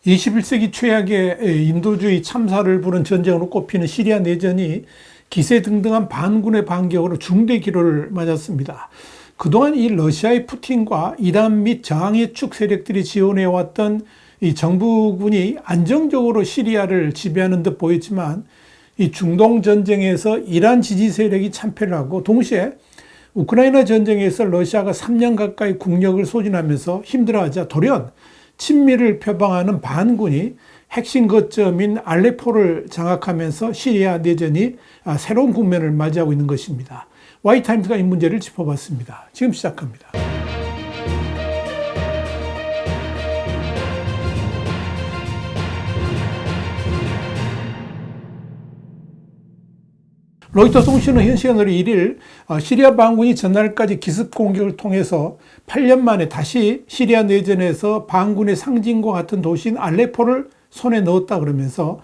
21세기 최악의 인도주의 참사를 부른 전쟁으로 꼽히는 시리아 내전이 기세등등한 반군의 반격으로 중대 기로를 맞았습니다. 그동안 이 러시아의 푸틴과 이란 및 저항의 축 세력들이 지원해왔던 이 정부군이 안정적으로 시리아를 지배하는 듯 보였지만 이 중동 전쟁에서 이란 지지 세력이 참패를 하고 동시에 우크라이나 전쟁에서 러시아가 3년 가까이 국력을 소진하면서 힘들어하자 돌연 친미를 표방하는 반군이 핵심 거점인 알레포를 장악하면서 시리아 내전이 새로운 국면을 맞이하고 있는 것입니다. Y타임스가 이 문제를 짚어봤습니다. 지금 시작합니다. 로이터 통신은 현 시간으로 1일 시리아 반군이 전날까지 기습 공격을 통해서 8년 만에 다시 시리아 내전에서 반군의 상징과 같은 도시인 알레포를 손에 넣었다 그러면서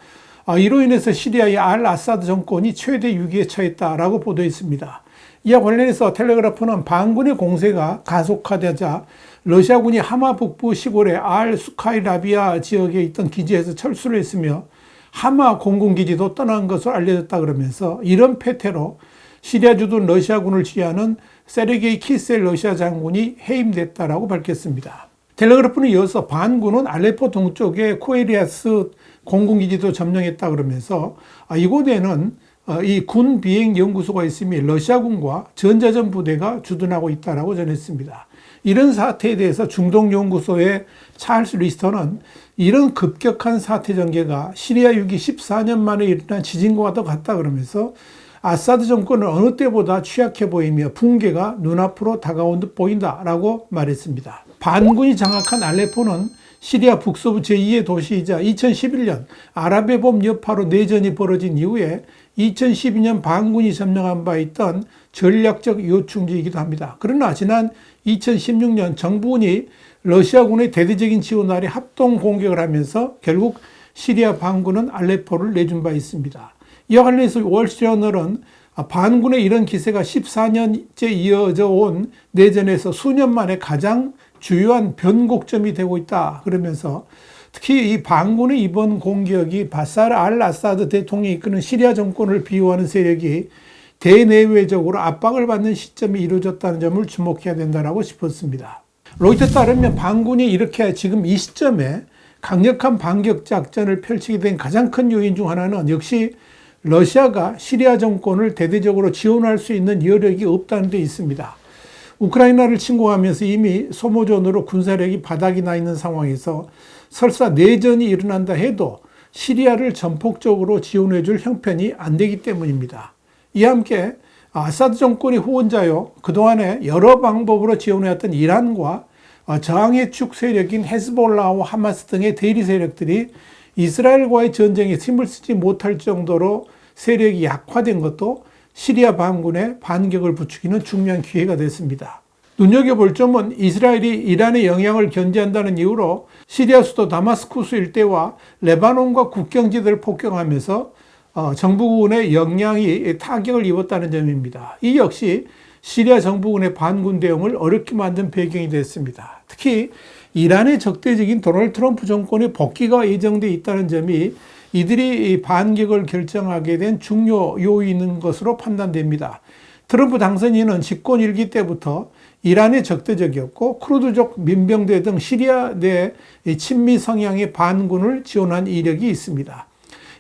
이로 인해서 시리아의 알 아사드 정권이 최대 위기에 처했다라고 보도했습니다. 이와 관련해서 텔레그라프는 반군의 공세가 가속화되자 러시아군이 하마 북부 시골의 알 수카이라비아 지역에 있던 기지에서 철수를 했으며 하마 공군기지도 떠난 것으로 알려졌다 그러면서 이런 패태로 시리아 주둔 러시아군을 지휘하는 세르게이 키셀 러시아 장군이 해임됐다라고 밝혔습니다. 텔레그래프는 이어서 반군은 알레포 동쪽의 코에리아스 공군기지도 점령했다 그러면서 이곳에는 이 군 비행 연구소가 있으며 러시아군과 전자전 부대가 주둔하고 있다라고 전했습니다. 이런 사태에 대해서 중동연구소의 찰스 리스터는 이런 급격한 사태 전개가 시리아 6기 14년 만에 일어난 지진과 같다 그러면서 아사드 정권은 어느 때보다 취약해 보이며 붕괴가 눈앞으로 다가온 듯 보인다라고 말했습니다. 반군이 장악한 알레포는 시리아 북서부 제2의 도시이자 2011년 아랍의 봄 여파로 내전이 벌어진 이후에 2012년 반군이 점령한 바 있던 전략적 요충지이기도 합니다. 그러나 지난 2016년 정부군이 러시아군의 대대적인 지원 아래 합동 공격을 하면서 결국 시리아 반군은 알레포를 내준 바 있습니다. 이와 관련해서 월스트리저널은 반군의 이런 기세가 14년째 이어져 온 내전에서 수년 만에 가장 주요한 변곡점이 되고 있다 그러면서 특히 이 반군의 이번 공격이 바사르 알 아사드 대통령이 이끄는 시리아 정권을 비호하는 세력이 대내외적으로 압박을 받는 시점이 이루어졌다는 점을 주목해야 된다고 싶었습니다. 로이터에 따르면 반군이 이렇게 지금 이 시점에 강력한 반격 작전을 펼치게 된 가장 큰 요인 중 하나는 역시 러시아가 시리아 정권을 대대적으로 지원할 수 있는 여력이 없다는 데 있습니다. 우크라이나를 침공하면서 이미 소모전으로 군사력이 바닥이 나 있는 상황에서 설사 내전이 일어난다 해도 시리아를 전폭적으로 지원해 줄 형편이 안 되기 때문입니다. 이와 함께 아사드 정권이 후원자요 그동안에 여러 방법으로 지원해왔던 이란과 저항의 축 세력인 헤즈볼라와 하마스 등의 대리 세력들이 이스라엘과의 전쟁에 힘을 쓰지 못할 정도로 세력이 약화된 것도 시리아 반군의 반격을 부추기는 중요한 기회가 됐습니다. 눈여겨볼 점은 이스라엘이 이란의 영향을 견제한다는 이유로 시리아 수도 다마스쿠스 일대와 레바논과 국경지대를 폭격하면서 정부군의 역량이 타격을 입었다는 점입니다. 이 역시 시리아 정부군의 반군 대응을 어렵게 만든 배경이 됐습니다. 특히 이란의 적대적인 도널드 트럼프 정권의 복귀가 예정돼 있다는 점이 이들이 반격을 결정하게 된 중요 요인인 것으로 판단됩니다. 트럼프 당선인은 집권 1기 때부터 이란의 적대적이었고 쿠르드족 민병대 등 시리아 내 친미 성향의 반군을 지원한 이력이 있습니다.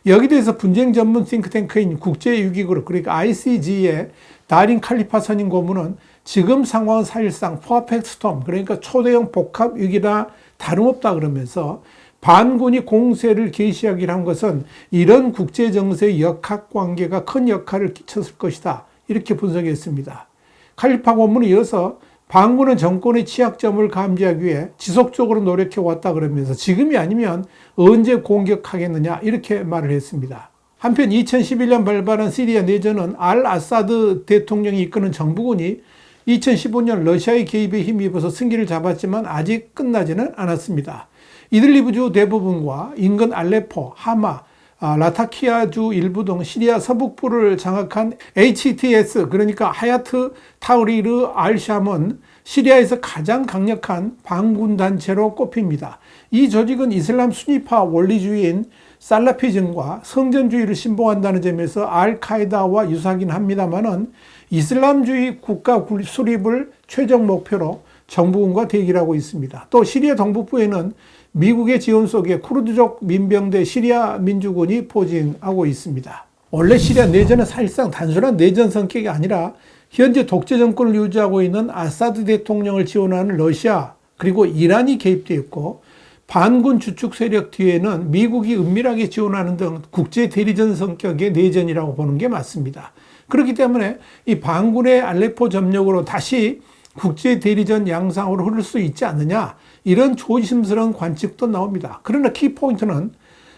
여기에 대해서 분쟁 전문 싱크탱크인 국제유기그룹 그러니까 ICG의 다린 칼리파 선임 고문은 지금 상황은 사실상 퍼펙트 스톰 그러니까 초대형 복합 위기라 다름없다 그러면서 반군이 공세를 개시하기로 한 것은 이런 국제정세의 역학관계가 큰 역할을 끼쳤을 것이다 이렇게 분석했습니다. 칼리파 고문은 이어서 반군은 정권의 취약점을 감지하기 위해 지속적으로 노력해왔다 그러면서 지금이 아니면 언제 공격하겠느냐 이렇게 말을 했습니다. 한편 2011년 발발한 시리아 내전은 알 아사드 대통령이 이끄는 정부군이 2015년 러시아의 개입에 힘입어서 승기를 잡았지만 아직 끝나지는 않았습니다. 이들리브주 대부분과 인근 알레포, 하마, 라타키아주 일부 등 시리아 서북부를 장악한 HTS 그러니까 하야트 타우리르 알샴은 시리아에서 가장 강력한 반군 단체로 꼽힙니다. 이 조직은 이슬람 수니파 원리주의인 살라피즘과 성전주의를 신봉한다는 점에서 알카에다와 유사하긴 합니다만은 이슬람주의 국가 수립을 최종 목표로 정부군과 대기를 하고 있습니다. 또 시리아 동북부에는 미국의 지원 속에 쿠르드족 민병대 시리아 민주군이 포진하고 있습니다. 원래 시리아 내전은 사실상 단순한 내전 성격이 아니라 현재 독재 정권을 유지하고 있는 아사드 대통령을 지원하는 러시아 그리고 이란이 개입되어 있고, 반군 주축 세력 뒤에는 미국이 은밀하게 지원하는 등 국제 대리전 성격의 내전이라고 보는 게 맞습니다. 그렇기 때문에 이 반군의 알레포 점령으로 다시 국제 대리전 양상으로 흐를 수 있지 않느냐, 이런 조심스러운 관측도 나옵니다. 그러나 키포인트는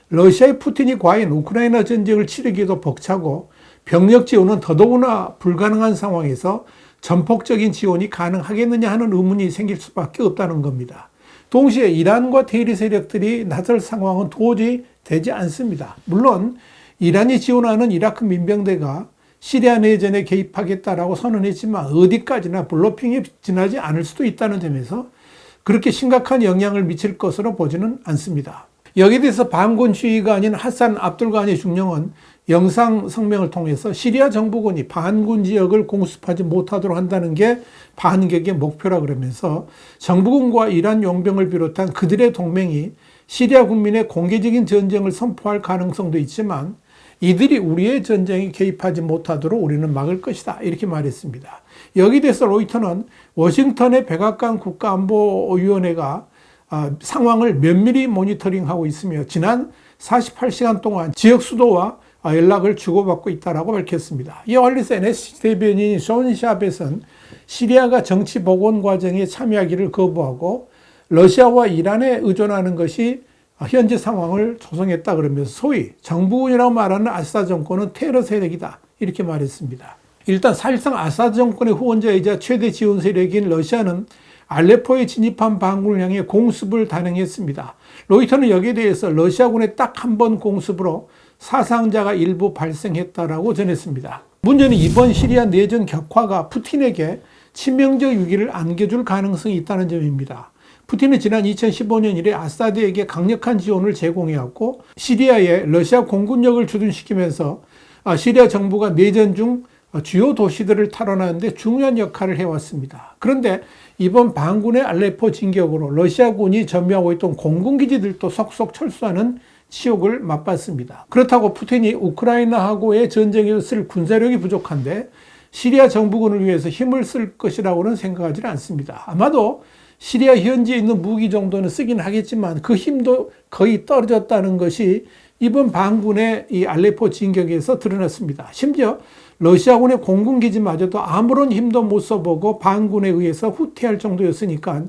러시아의 푸틴이 과연 우크라이나 전쟁을 치르기도 벅차고 병력 지원은 더더구나 불가능한 상황에서 전폭적인 지원이 가능하겠느냐 하는 의문이 생길 수밖에 없다는 겁니다. 동시에 이란과 대리 세력들이 나설 상황은 도저히 되지 않습니다. 물론 이란이 지원하는 이라크 민병대가 시리아 내전에 개입하겠다라고 선언했지만 어디까지나 블러핑에 지나지 않을 수도 있다는 점에서 그렇게 심각한 영향을 미칠 것으로 보지는 않습니다. 여기에 대해서 반군 주의가 아닌 하산 압둘가니 중령은 영상 성명을 통해서 시리아 정부군이 반군 지역을 공습하지 못하도록 한다는 게 반격의 목표라 그러면서 정부군과 이란 용병을 비롯한 그들의 동맹이 시리아 국민의 공개적인 전쟁을 선포할 가능성도 있지만 이들이 우리의 전쟁에 개입하지 못하도록 우리는 막을 것이다, 이렇게 말했습니다. 여기에 대해서 로이터는 워싱턴의 백악관 국가안보위원회가 상황을 면밀히 모니터링하고 있으며 지난 48시간 동안 지역 수도와 연락을 주고받고 있다고 밝혔습니다. 이와 관련해서 NSC 대변인 쇼 샤벳은 시리아가 정치 복원 과정에 참여하기를 거부하고 러시아와 이란에 의존하는 것이 현재 상황을 조성했다 그러면서 소위 정부군이라고 말하는 아사드 정권은 테러 세력이다, 이렇게 말했습니다. 일단 사실상 아사드 정권의 후원자이자 최대 지원 세력인 러시아는 알레포에 진입한 반군을 향해 공습을 단행했습니다. 로이터는 여기에 대해서 러시아군의 딱 한 번 공습으로 사상자가 일부 발생했다라고 전했습니다. 문제는 이번 시리아 내전 격화가 푸틴에게 치명적 위기를 안겨줄 가능성이 있다는 점입니다. 푸틴은 지난 2015년 이래 아사드에게 강력한 지원을 제공해왔고 시리아에 러시아 공군력을 주둔시키면서 시리아 정부가 내전 중 주요 도시들을 탈환하는데 중요한 역할을 해왔습니다. 그런데 이번 반군의 알레포 진격으로 러시아군이 점유하고 있던 공군기지들도 속속 철수하는 치욕을 맛봤습니다. 그렇다고 푸틴이 우크라이나하고의 전쟁에서 쓸 군사력이 부족한데 시리아 정부군을 위해서 힘을 쓸 것이라고는 생각하지 않습니다. 아마도 시리아 현지에 있는 무기 정도는 쓰긴 하겠지만 그 힘도 거의 떨어졌다는 것이 이번 반군의 이 알레포 진격에서 드러났습니다. 심지어 러시아군의 공군기지마저도 아무런 힘도 못 써보고 반군에 의해서 후퇴할 정도였으니까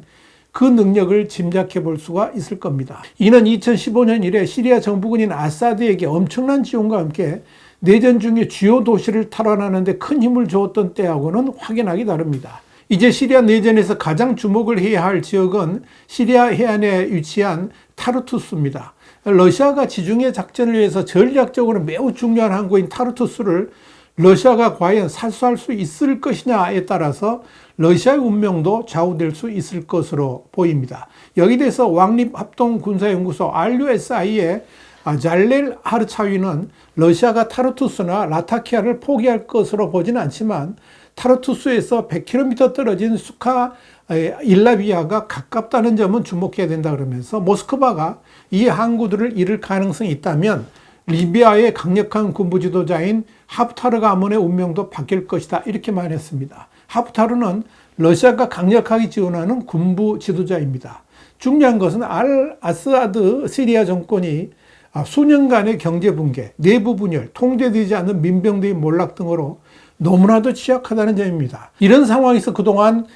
그 능력을 짐작해 볼 수가 있을 겁니다. 이는 2015년 이래 시리아 정부군인 아사드에게 엄청난 지원과 함께 내전 중에 주요 도시를 탈환하는 데 큰 힘을 주었던 때하고는 확연하게 다릅니다. 이제 시리아 내전에서 가장 주목을 해야 할 지역은 시리아 해안에 위치한 타르투스입니다. 러시아가 지중해 작전을 위해서 전략적으로 매우 중요한 항구인 타르투스를 러시아가 과연 사수할 수 있을 것이냐에 따라서 러시아의 운명도 좌우될 수 있을 것으로 보입니다. 여기에 대해서 왕립합동군사연구소 RUSI의 잘렐 하르차위는 러시아가 타르투스나 라타키아를 포기할 것으로 보지는 않지만 타르투스에서 100km 떨어진 수카 일라비아가 가깝다는 점은 주목해야 된다 그러면서 모스크바가 이 항구들을 잃을 가능성이 있다면 리비아의 강력한 군부 지도자인 하프타르 가문의 운명도 바뀔 것이다, 이렇게 말했습니다. 하프타르는 러시아가 강력하게 지원하는 군부 지도자입니다. 중요한 것은 알 아사드 시리아 정권이 수년간의 경제 붕괴, 내부 분열, 통제되지 않는 민병대의 몰락 등으로 너무나도 취약하다는 점입니다. 이런 상황에서 그동안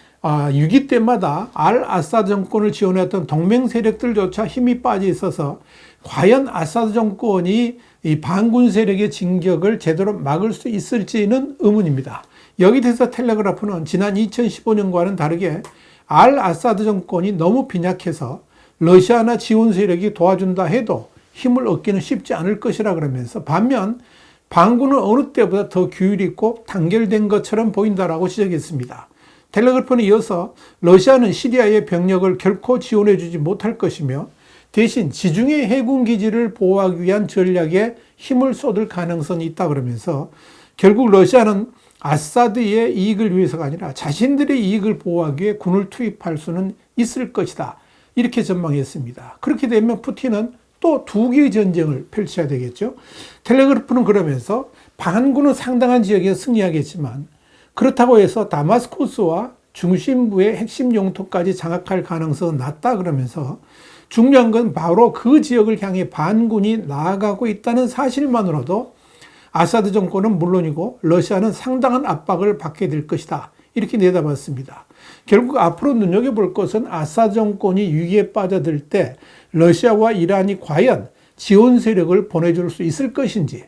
위기 때마다 알 아사드 정권을 지원했던 동맹 세력들조차 힘이 빠져 있어서 과연 아사드 정권이 이 반군 세력의 진격을 제대로 막을 수 있을지는 의문입니다. 여기에 대해서 텔레그라프는 지난 2015년과는 다르게 알 아사드 정권이 너무 빈약해서 러시아나 지원 세력이 도와준다 해도 힘을 얻기는 쉽지 않을 것이라 그러면서 반면 반군은 어느 때보다 더 규율이 있고 단결된 것처럼 보인다라고 지적했습니다. 텔레그래프는 이어서 러시아는 시리아의 병력을 결코 지원해주지 못할 것이며 대신 지중해 해군 기지를 보호하기 위한 전략에 힘을 쏟을 가능성이 있다 그러면서 결국 러시아는 아사드의 이익을 위해서가 아니라 자신들의 이익을 보호하기 위해 군을 투입할 수는 있을 것이다. 이렇게 전망했습니다. 그렇게 되면 푸틴은 또 두 개의 전쟁을 펼쳐야 되겠죠. 텔레그래프는 그러면서 반군은 상당한 지역에 승리하겠지만 그렇다고 해서 다마스쿠스와 중심부의 핵심 영토까지 장악할 가능성은 낮다 그러면서 중요한 건 바로 그 지역을 향해 반군이 나아가고 있다는 사실만으로도 아사드 정권은 물론이고 러시아는 상당한 압박을 받게 될 것이다. 이렇게 내다봤습니다. 결국 앞으로 눈여겨볼 것은 아사드 정권이 위기에 빠져들 때 러시아와 이란이 과연 지원 세력을 보내줄 수 있을 것인지,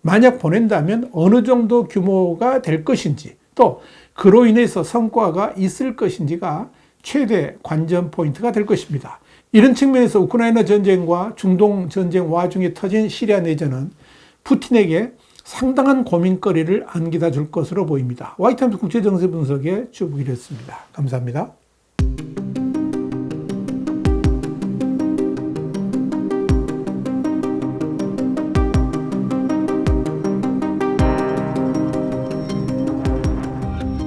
만약 보낸다면 어느 정도 규모가 될 것인지, 또 그로 인해서 성과가 있을 것인지가 최대 관전 포인트가 될 것입니다. 이런 측면에서 우크라이나 전쟁과 중동 전쟁 와중에 터진 시리아 내전은 푸틴에게 상당한 고민거리를 안겨다 줄 것으로 보입니다. 화이트타임스 국제정세 분석의 주부길이었습니다. 감사합니다.